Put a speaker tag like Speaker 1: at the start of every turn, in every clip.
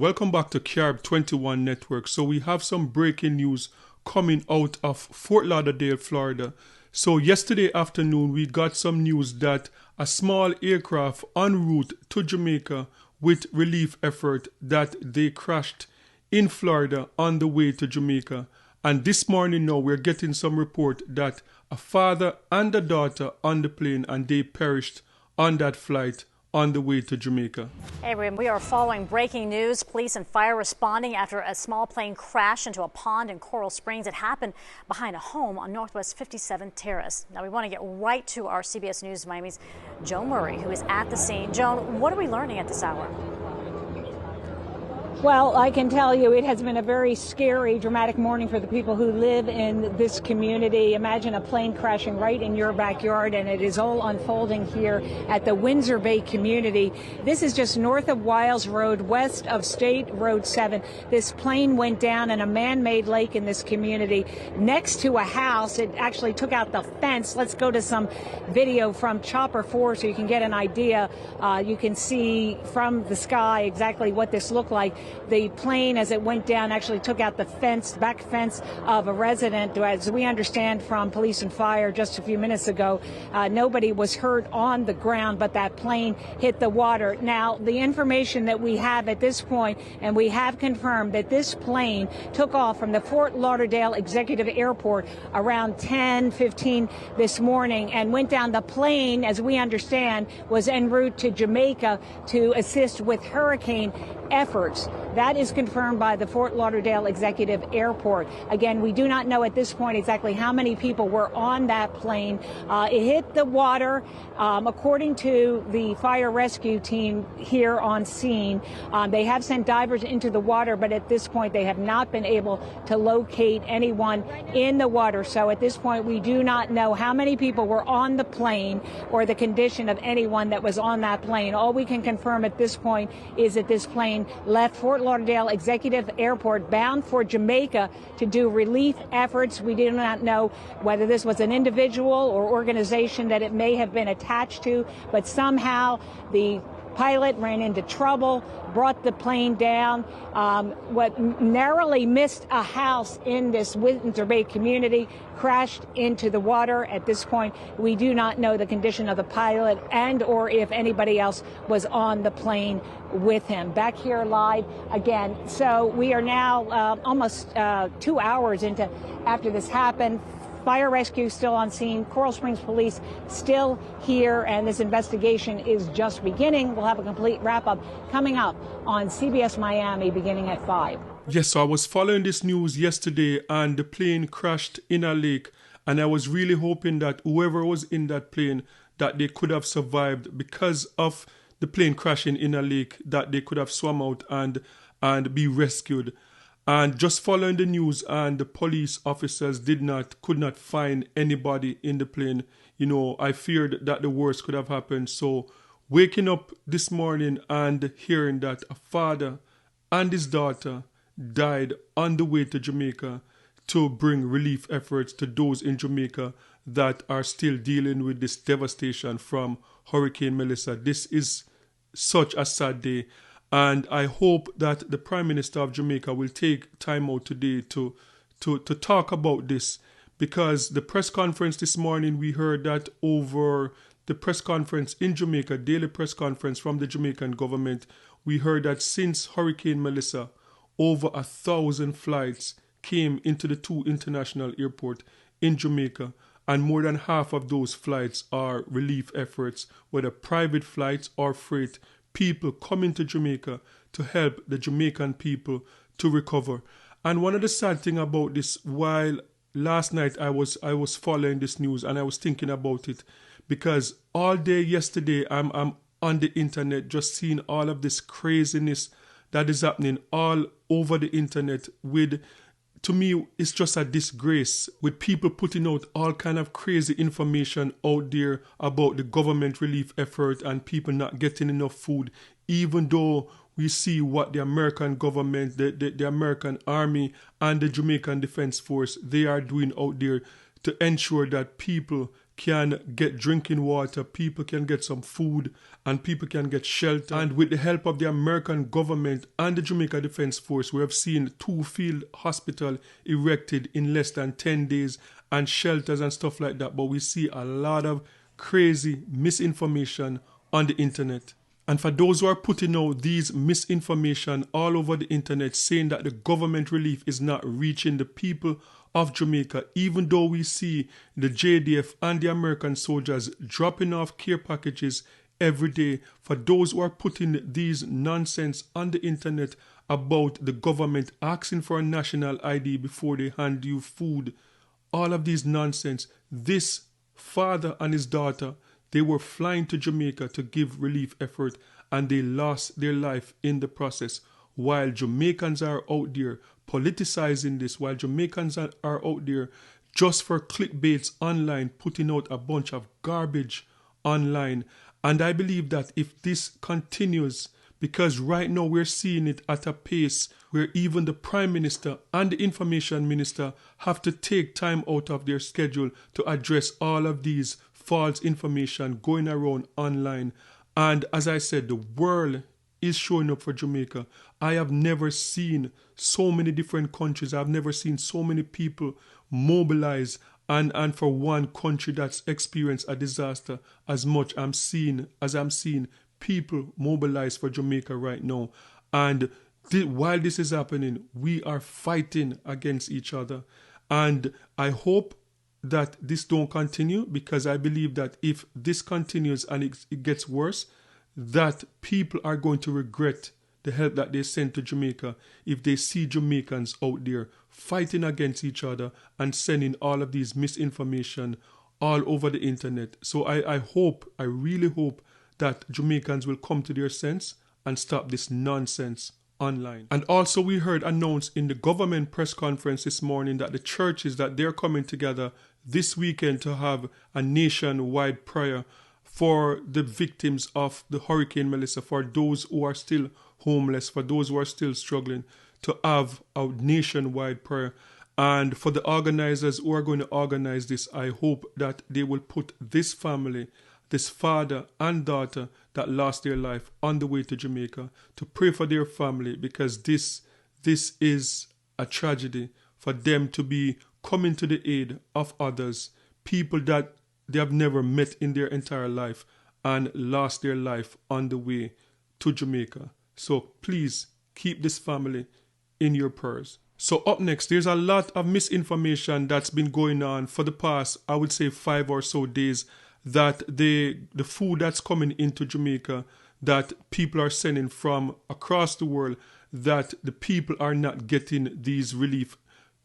Speaker 1: welcome back to Carib 21 Network. So we have some breaking news coming out of Fort Lauderdale, Florida. So yesterday afternoon we got some news that a small aircraft en route to Jamaica with relief effort that they crashed in Florida on the way to Jamaica. And this morning now we're getting some report that a father and a daughter on the plane and they perished on that flight on the way to Jamaica.
Speaker 2: Hey, we are following breaking news. Police and fire responding after a small plane crashed into a pond in Coral Springs. It happened behind a home on Northwest 57th Terrace. Now we want to get right to our CBS News Miami's Joan Murray, who is at the scene. Joan, what are we learning at this hour?
Speaker 3: Well, I can tell you it has been a very scary, dramatic morning for the people who live in this community. Imagine a plane crashing right in your backyard, and it is all unfolding here at the Windsor Bay community. This is just north of Wiles Road, west of State Road 7. This plane went down in a man-made lake in this community next to a house. It actually took out the fence. Let's go to some video from Chopper 4 so you can get an idea. You can see from the sky exactly what this looked like. The plane, as it went down, actually took out the fence, back fence of a resident. As we understand from police and fire just a few minutes ago, nobody was hurt on the ground, but that plane hit the water. Now, the information that we have at this point, and we have confirmed that this plane took off from the Fort Lauderdale Executive Airport around 10:15 this morning and went down. The plane, as we understand, was en route to Jamaica to assist with hurricane efforts. That is confirmed by the Fort Lauderdale Executive Airport. Again, we do not know at this point exactly how many people were on that plane. It hit the water. According to the fire rescue team here on scene, they have sent divers into the water, but at this point they have not been able to locate anyone in the water. So at this point we do not know how many people were on the plane or the condition of anyone that was on that plane. All we can confirm at this point is that this plane left Fort Lauderdale Executive Airport bound for Jamaica to do relief efforts. We do not know whether this was an individual or organization that it may have been attached to, but somehow the pilot ran into trouble, brought the plane down, what narrowly missed a house in this Windsor Bay community, crashed into the water. At this point, we do not know the condition of the pilot and or if anybody else was on the plane with him. Back here live again. So we are now almost 2 hours after this happened. Fire rescue still on scene. Coral Springs police still here, and this investigation is just beginning. We'll have a complete wrap-up coming up on CBS Miami beginning at 5.
Speaker 1: Yes, so I was following this news yesterday and the plane crashed in a lake, and I was really hoping that whoever was in that plane, that they could have survived because of the plane crashing in a lake, that they could have swum out and be rescued. And just following the news, and the police officers could not find anybody in the plane. You know, I feared that the worst could have happened. So waking up this morning and hearing that a father and his daughter died on the way to Jamaica to bring relief efforts to those in Jamaica that are still dealing with this devastation from Hurricane Melissa. This is such a sad day. And I hope that the Prime Minister of Jamaica will take time out today to talk about this, because the press conference this morning, we heard that over the press conference in Jamaica, daily press conference from the Jamaican government, we heard that since Hurricane Melissa, over 1,000 flights came into the two international airports in Jamaica, and more than half of those flights are relief efforts, whether private flights or freight. People coming to Jamaica to help the Jamaican people to recover. And one of the sad things about this, while last night I was following this news and I was thinking about it, because all day yesterday I'm on the internet just seeing all of this craziness that is happening all over the internet with, to me, it's just a disgrace with people putting out all kind of crazy information out there about the government relief effort and people not getting enough food, even though we see what the American government, the American Army and the Jamaican Defense Force, they are doing out there to ensure that people can get drinking water, people can get some food, and people can get shelter. And with the help of the American government and the Jamaica Defense Force, we have seen 2 field hospitals erected in less than 10 days and shelters and stuff like that. But we see a lot of crazy misinformation on the internet. And for those who are putting out these misinformation all over the internet saying that the government relief is not reaching the people of Jamaica, even though we see the JDF and the American soldiers dropping off care packages every day, for those who are putting these nonsense on the internet about the government asking for a national ID before they hand you food, all of these nonsense, this father and his daughter, they were flying to Jamaica to give relief effort and they lost their life in the process. While Jamaicans are out there politicizing this, while Jamaicans are out there just for clickbaits online, putting out a bunch of garbage online. And I believe that if this continues, because right now we're seeing it at a pace where even the Prime Minister and the Information Minister have to take time out of their schedule to address all of these false information going around online. And as I said, the world is showing up for Jamaica. I have never seen so many different countries. I've never seen so many people mobilize and for one country that's experienced a disaster as much I'm seeing people mobilize for Jamaica right now. And while this is happening, we are fighting against each other. And I hope that this don't continue, because I believe that if this continues and it gets worse, that people are going to regret the help that they sent to Jamaica if they see Jamaicans out there fighting against each other and sending all of these misinformation all over the internet. So I really hope that Jamaicans will come to their sense and stop this nonsense online. And also we heard announced in the government press conference this morning that the churches, that they're coming together this weekend to have a nationwide prayer for the victims of the Hurricane Melissa, for those who are still homeless, for those who are still struggling, to have a nationwide prayer. And for the organizers who are going to organize this, I hope that they will put this family, this father and daughter that lost their life, on the way to Jamaica to pray for their family, because this is a tragedy for them to be coming to the aid of others, people that they have never met in their entire life and lost their life on the way to Jamaica. So please keep this family in your prayers. So up next, there's a lot of misinformation that's been going on for the past, I would say 5 or so days, that the food that's coming into Jamaica, that people are sending from across the world, that the people are not getting these relief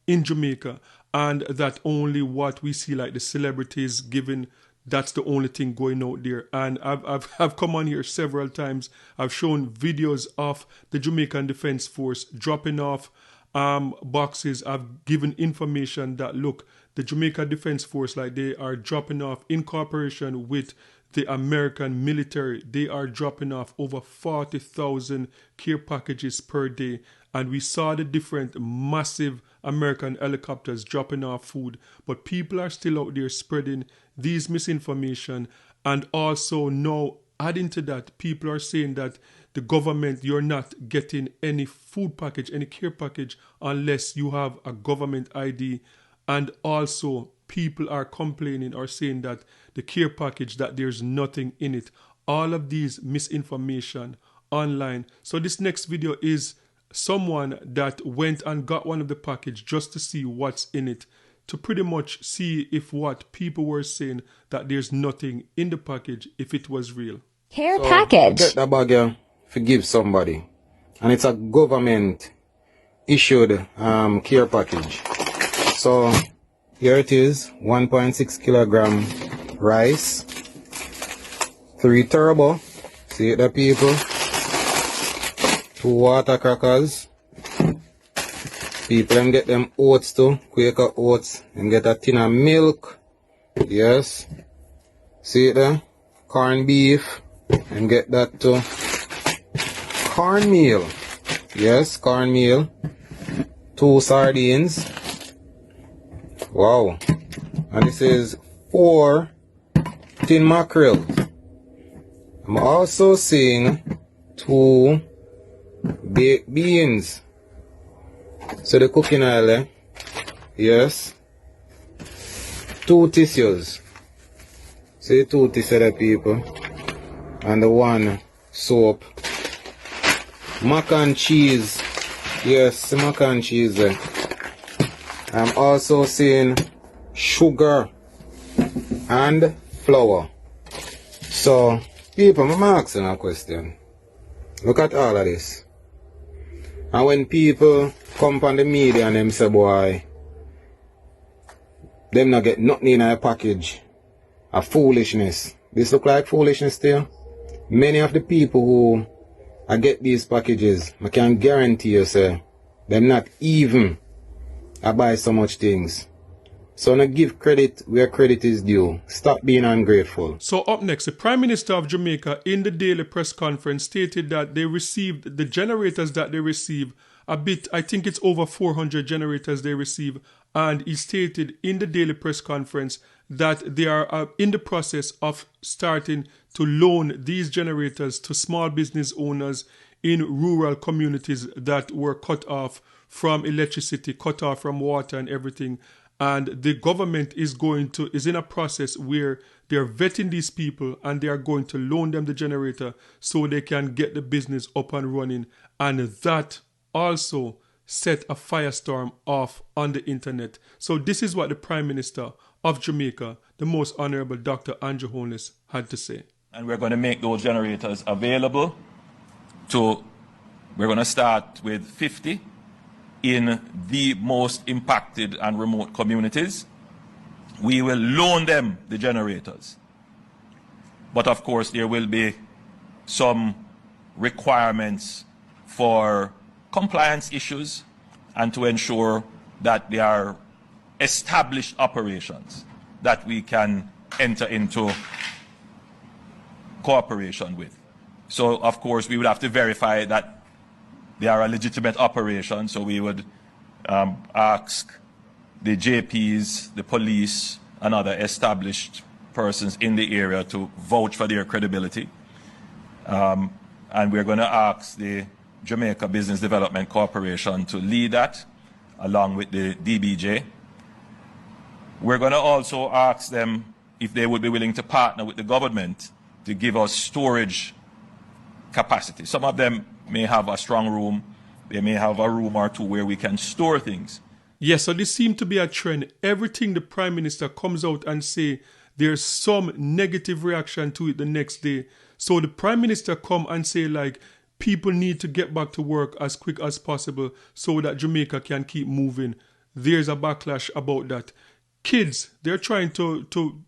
Speaker 1: in Jamaica, and that only what we see, like the celebrities giving, that's the only thing going out there. And I've come on here several times. I've shown videos of the Jamaican Defense Force dropping off boxes. I've given information that, look, the Jamaica Defense Force, like, they are dropping off in cooperation with the American military. They are dropping off over 40,000 care packages per day. And we saw the different massive American helicopters dropping off food. But people are still out there spreading these misinformation. And also now, adding to that, people are saying that the government, you're not getting any food package, any care package, unless you have a government ID. And also, people are complaining or saying that the care package, that there's nothing in it. All of these misinformation online. So this next video is someone that went and got one of the package just to see what's in it, to pretty much see if what people were saying, that there's nothing in the package, if it was real.
Speaker 4: Care package.
Speaker 5: Get that bag to give somebody, and it's a government issued care package. So here it is, 1.6 kilogram rice, 3 turbo, see it, the people, 2 water crackers, people them get them oats too, Quaker oats, and get a tin of milk, yes, see it there, corned beef, and get that too, cornmeal, yes, cornmeal, 2 sardines, wow, and this is 4 tin mackerel. I'm also seeing 2 baked beans. So the cooking oil, yes. 2 tissues. See 2 tissues there, people. And the 1 soap. Mac and cheese. Yes, mac and cheese there. I'm also seeing sugar and flour. So, people, I'm asking a question. Look at all of this. And when people come on the media and them say, boy, them not get nothing in a package. A foolishness. This look like foolishness to you? Many of the people who get these packages, I can guarantee you, sir, them not even buy so much things. So now give credit where credit is due. Stop being ungrateful.
Speaker 1: So up next, the Prime Minister of Jamaica in the daily press conference stated that they received the generators that they receive a bit, I think it's over 400 generators they receive, and he stated in the daily press conference that they are in the process of starting to loan these generators to small business owners in rural communities that were cut off from electricity, cut off from water and everything. And the government is in a process where they're vetting these people and they are going to loan them the generator so they can get the business up and running. And that also set a firestorm off on the internet. So this is what the Prime Minister of Jamaica, the Most Honorable Dr. Andrew Holness, had to say.
Speaker 4: And we're going to make those generators available we're going to start with 50 in the most impacted and remote communities. We will loan them the generators. But of course, there will be some requirements for compliance issues and to ensure that they are established operations that we can enter into cooperation with. So, of course, we would have to verify that they are a legitimate operation. So we would ask the JPs, the police, and other established persons in the area to vouch for their credibility. And we're going to ask the Jamaica Business Development Corporation to lead that, along with the DBJ. We're going to also ask them if they would be willing to partner with the government to give us storage capacity. Some of them may have a strong room. They may have a room or two where we can store things.
Speaker 1: Yes, so this seems to be a trend. Everything the Prime Minister comes out and say, there's some negative reaction to it the next day. So the Prime Minister come and say, like, people need to get back to work as quick as possible so that Jamaica can keep moving. There's a backlash about that. Kids, they're trying to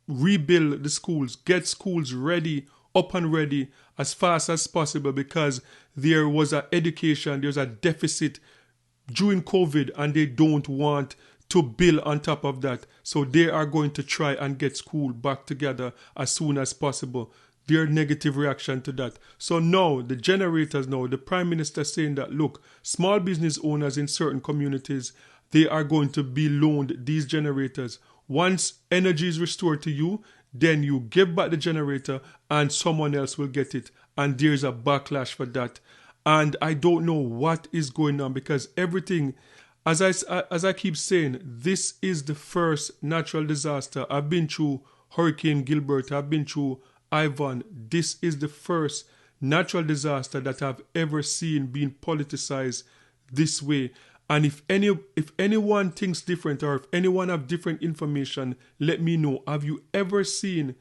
Speaker 1: rebuild the schools, get schools ready, up and ready as fast as possible, because there was there's a deficit during COVID and they don't want to build on top of that. So they are going to try and get school back together as soon as possible. Their negative reaction to that. So now, the generators now, the Prime Minister saying that, look, small business owners in certain communities, they are going to be loaned these generators. Once energy is restored to you, then you give back the generator and someone else will get it. And there's a backlash for that. And I don't know what is going on, because everything, as I keep saying, this is the first natural disaster. I've been through Hurricane Gilbert. I've been through Ivan. This is the first natural disaster that I've ever seen being politicized this way. And if anyone thinks different, or if anyone have different information, let me know. Have you ever seen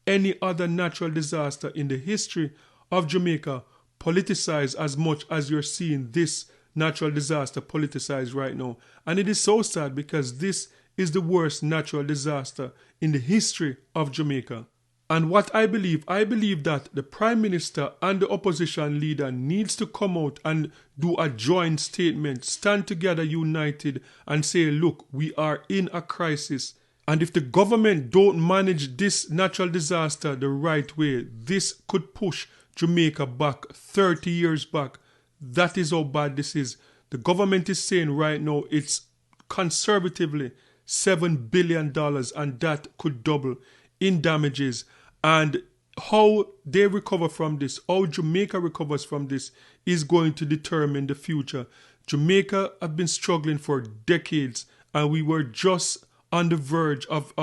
Speaker 1: any other natural disaster in the history of Jamaica politicized as much as you're seeing this natural disaster politicized right now? And it is so sad, because this is the worst natural disaster in the history of Jamaica. And what I believe that the Prime Minister and the opposition leader needs to come out and do a joint statement, stand together united and say, look, we are in a crisis. And if the government don't manage this natural disaster the right way, this could push Jamaica back 30 years back. That is how bad this is. The government is saying right now it's conservatively $7 billion, and that could double in damages, and how they recover from this, how Jamaica recovers from this, is going to determine the future. Jamaica have been struggling for decades, and we were just on the verge of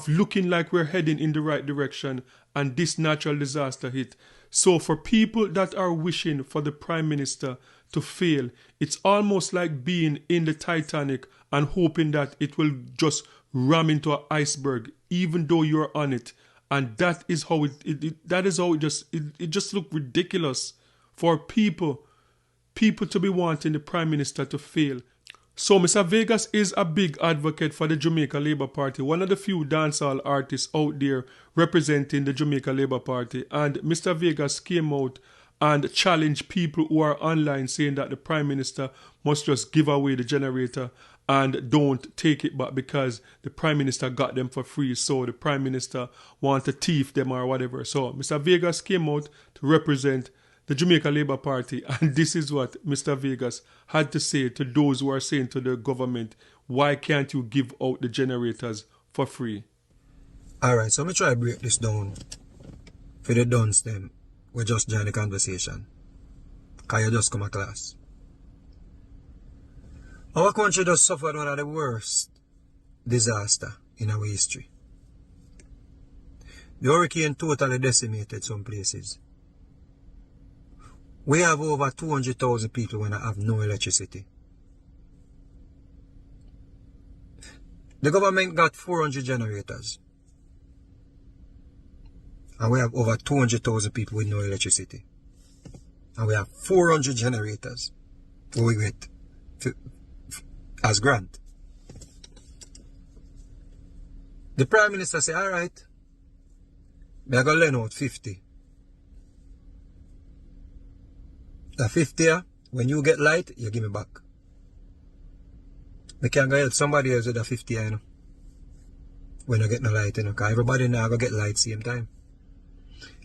Speaker 1: looking like we're heading in the right direction, and this natural disaster hit. So for people that are wishing for the Prime Minister to fail, it's almost like being in the Titanic and hoping that it will just ram into an iceberg, even though you're on it. And that is how it just looked ridiculous for people to be wanting the Prime Minister to fail. So Mr. Vegas is a big advocate for the Jamaica Labour Party, one of the few dancehall artists out there representing the Jamaica Labour Party. And Mr. Vegas came out and challenged people who are online, saying that the Prime Minister must just give away the generator and don't take it back because the Prime Minister got them for free, so the Prime Minister want to thief them or whatever. So Mr. Vegas came out to represent the Jamaica Labour Party, and this is what Mr. Vegas had to say to those who are saying to the government, why can't you give out the generators for free?
Speaker 6: Alright, so let me try to break this down for the duns them. We just join the conversation, because you just come a class. Our country just suffered one of the worst disaster in our history. The hurricane totally decimated some places. We have over 200,000 people when I have no electricity. The government got 400 generators. And we have over 200,000 people with no electricity. And we have 400 generators we get as grant. The Prime Minister said, alright, we are going to lend out 50. The 50, when you get light, you give me back. We can't go help somebody else with the 50, you know. When you get no light, you know, because everybody now go get light same time.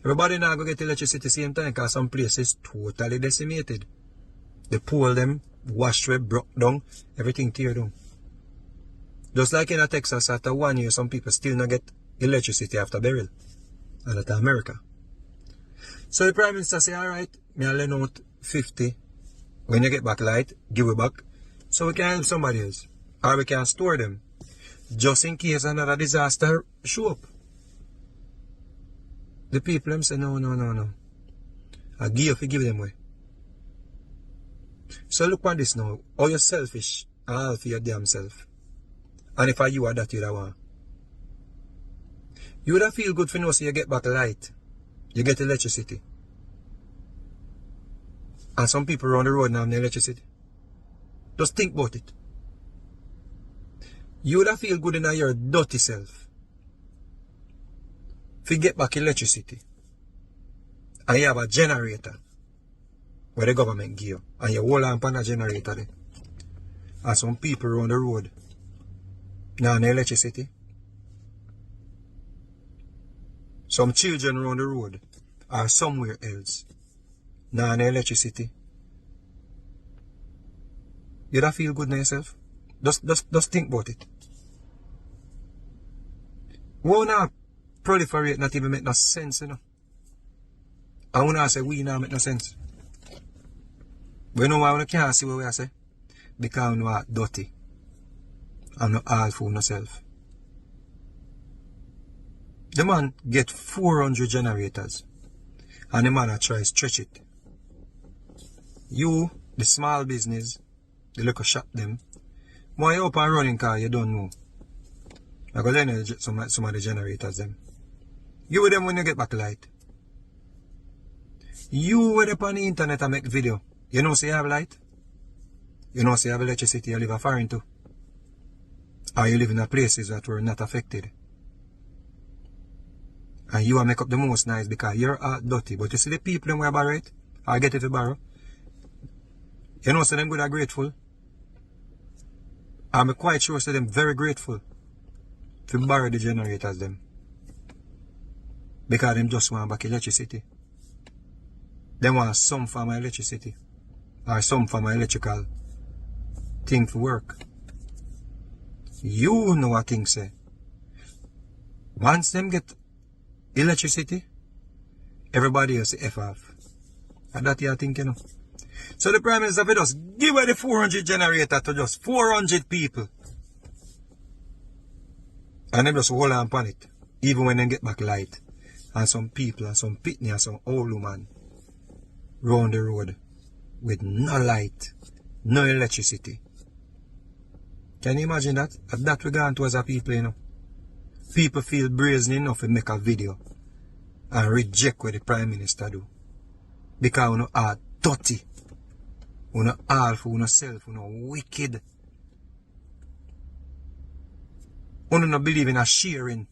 Speaker 6: Everybody now go get electricity same time, because some places totally decimated. The pole them, washed away, broke down, everything tear down. Just like in Texas, after 1 year, some people still not get electricity after burial. And that's America. So the Prime Minister say, alright, me I'll lend out 50. When you get back light, give it back. So we can help somebody else. Or we can store them. Just in case another disaster show up. The people them say, no. I give them away. So look at this now. How you're selfish, all for your damn self. And if I you are that, you'd have want. You would have feel good for no so you get back light. You get electricity. And some people around the road now have no electricity. Just think about it. You would have feel good in your dirty self. If you get back electricity. And you have a generator. Where the government give you. And you hold on upon a generator there. And some people around the road now no electricity. Some children around the road are somewhere else. Now no electricity. You don't feel good in yourself? Just think about it. We not proliferate, not even make no sense, you know. And we not say we not make no sense. We know why we can't see what we say. Because we are dirty. And not all for ourselves. The man get 400 generators. And the man try to stretch it. You, the small business, the little shop them, when you up and running car, you don't know. I go lend some of the generators them. You with them when you get back light. You with up on the internet and make video. You know say you have light? You know say you have electricity, you live a foreign too. Or you live in places that were not affected. And you will make up the most nice because you're all dirty. But you see the people them who borrow it, or get it to borrow. You know, so them good are grateful. I'm quite sure so them very grateful to borrow the generators them. Because them just want back electricity. They want some form of electricity. Or some form of electrical thing to work. You know what things say. Once them get electricity, everybody else F off. And that you think, you know. So the Prime Minister will just give away the 400 generator to just 400 people. And them just hold on upon it. Even when they get back light. And some people and some pitney and some old woman round the road with no light, no electricity. Can you imagine that? That we gone to as a people, you know. People feel brazen enough to make a video and reject what the Prime Minister do. Because we are dirty. We are awful, we are self, we are wicked. We don't believe in a sharing.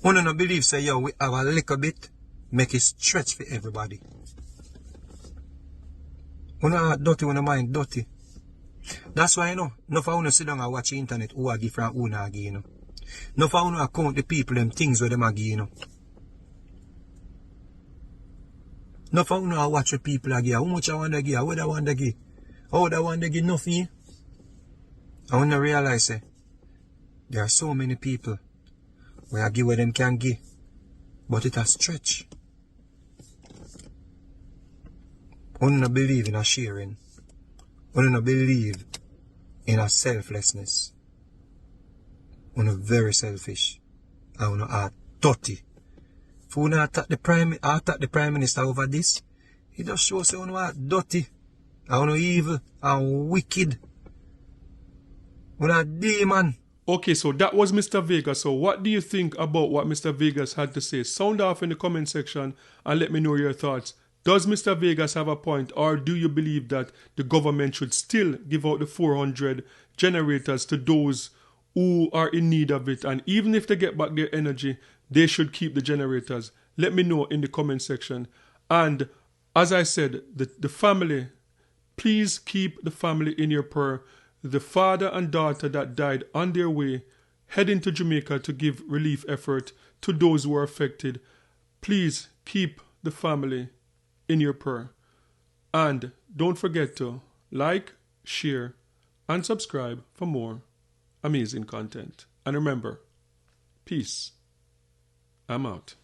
Speaker 6: We don't believe say, yo, we have a little bit, make it stretch for everybody. We are dirty, we are mind dirty. That's why, you know, no for you sit down and watch the internet who are give from who not give, you know. No for you count the people, them things where them are give, you know. No for you watch the people are give, how much I want to give, what I want to give. How I want to give nothing. I want to realize, there are so many people where I give what them can give, but it has stretch. I don't believe in a sharing. I don't believe in a selflessness. I'm very selfish. I'm dirty. If you attack the Prime Minister over this, he just shows you are dirty. I'm evil. I'm wicked. I'm a demon.
Speaker 1: Okay, so that was Mr. Vegas. So what do you think about what Mr. Vegas had to say? Sound off in the comment section and let me know your thoughts. Does Mr. Vegas have a point, or do you believe that the government should still give out the 400 generators to those who are in need of it? And even if they get back their energy, they should keep the generators. Let me know in the comment section. And as I said, the family, please keep the family in your prayer. The father and daughter that died on their way heading to Jamaica to give relief effort to those who are affected. Please keep the family in your prayer. And don't forget to like, share, and subscribe for more amazing content. And remember, peace. I'm out.